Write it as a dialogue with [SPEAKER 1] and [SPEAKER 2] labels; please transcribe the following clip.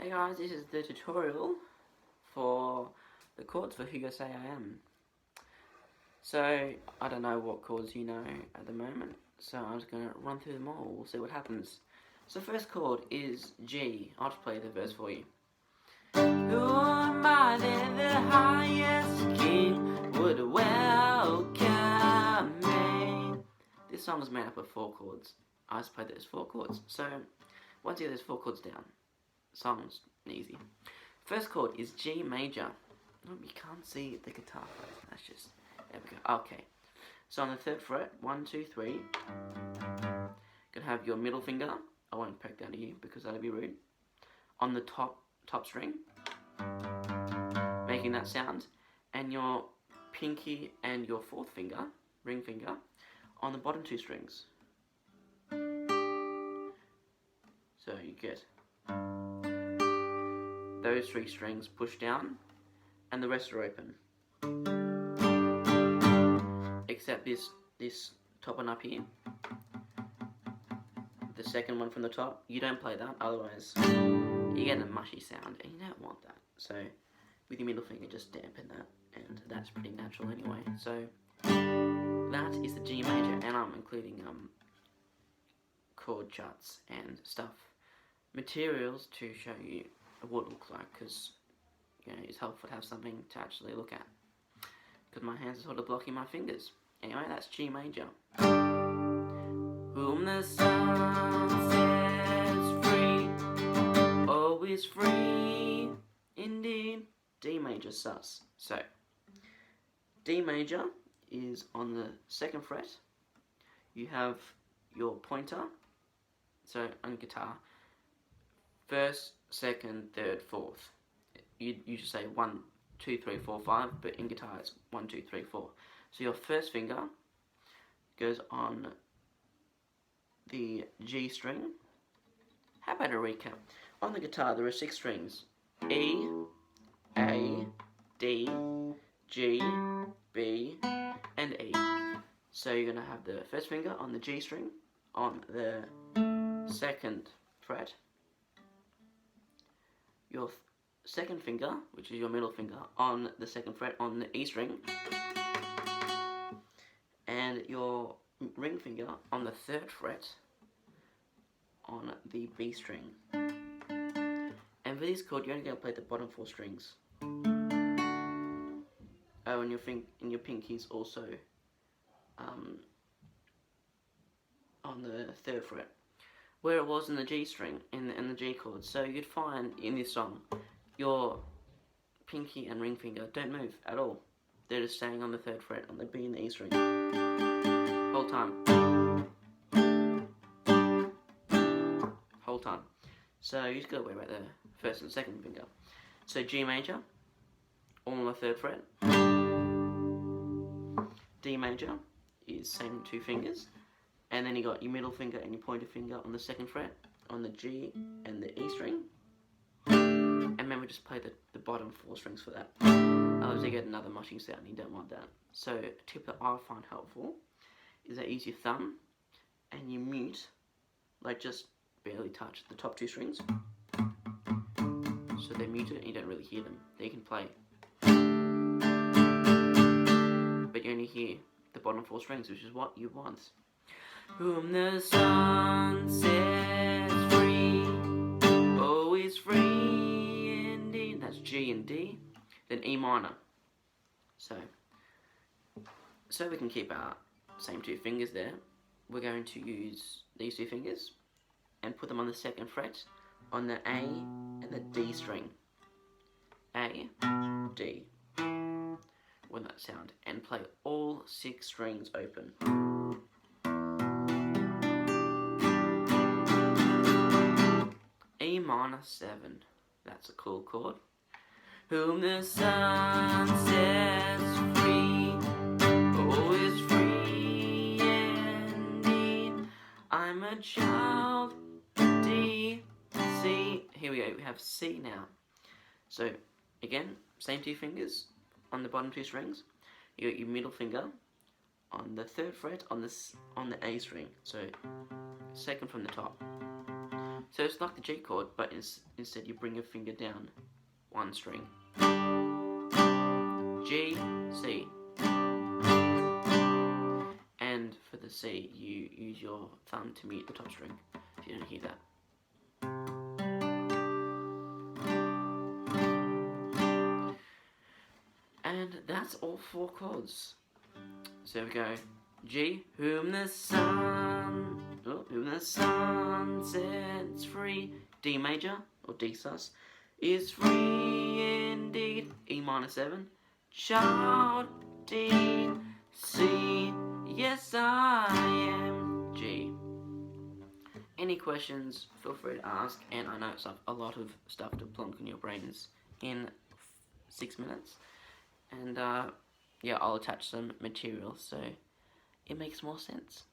[SPEAKER 1] Hey guys, this is the tutorial for the chords for Who You Say I Am. So, I don't know what chords you know at the moment, so I'm just going to run through them all, we'll see what happens. So first chord is G. I'll just play the verse for you. Who am I that the highest king would welcome me? This song is made up of 4 chords. I just played those 4 chords. So, once you get those 4 chords down, song's easy. First chord is G major. Oh, you can't see the guitar phrase. That's just, there we go. Okay. So on the 3rd fret, 1, 2, 3. Gonna have your middle finger. I won't peck down to you because that'd be rude. On the top string, making that sound, and your pinky and your 4th finger, ring finger, on the bottom 2 strings. So you get those 3 strings pushed down, and the rest are open. Except this top one up here, the second one from the top, you don't play that, otherwise you get a mushy sound, and you don't want that. So with your middle finger, just dampen that, and that's pretty natural anyway. So that is the G major, and I'm including chord charts and stuff, materials to show you what it looks like, because it's helpful to have something to actually look at, because my hands are sort of blocking my fingers. Anyway, that's G major. Whom the sun sets free, always free indeed. D major sus. So D major is on the 2nd fret. You have your pointer, so on guitar, 1st, 2nd, 3rd, 4th. You should say 1, 2, 3, 4, 5, but in guitar it's 1, 2, 3, 4. So your 1st finger goes on the G string. How about a recap? On the guitar there are 6 strings: E, A, D, G, B, and E. So you're going to have the 1st finger on the G string, on the 2nd fret, your 2nd finger, which is your middle finger, on the 2nd fret on the E string, and your ring finger on the 3rd fret on the B string. And for this chord, you're only going to play the bottom 4 strings. Oh, and your pinky's also on the 3rd fret, where it was in the G string, in the G chord. So you'd find in this song, your pinky and ring finger don't move at all. They're just staying on the 3rd fret, on the B and the E string, whole time. Whole time. So you just gotta worry about the 1st and 2nd finger. So G major, all on the 3rd fret. D major is same 2 fingers, and then you got your middle finger and your pointer finger on the 2nd fret, on the G and the E string. And remember, just play the bottom 4 strings for that. Otherwise you get another mushing sound, and you don't want that. So a tip that I find helpful is that you use your thumb and you mute, like just barely touch the top 2 strings. So they're muted and you don't really hear them. Then you can play, but you only hear the bottom 4 strings, which is what you want. Whom the sun sets free, always free indeed. That's G and D. Then E minor. So we can keep our same 2 fingers there. We're going to use these 2 fingers and put them on the 2nd fret on the A and the D string. A, D. With that sound, and play all 6 strings open. E minor 7. That's a cool chord. Whom the sun sets free, always free indeed. I'm a child. D, C. Here we go. We have C now. So again, same 2 fingers on the bottom 2 strings. You got your middle finger on the 3rd fret on the A string. So 2nd from the top. So it's like the G chord, but instead you bring your finger down one string. G, C. And for the C, you use your thumb to mute the top string, if you don't hear that. And that's all 4 chords. So we go G, whom the sun sets free. D major, or Dsus, is free indeed. E minor 7. Child, D, C, yes I am, G. Any questions, feel free to ask, and I know it's a lot of stuff to plonk in your brains in 6 minutes. And yeah, I'll attach some material so it makes more sense.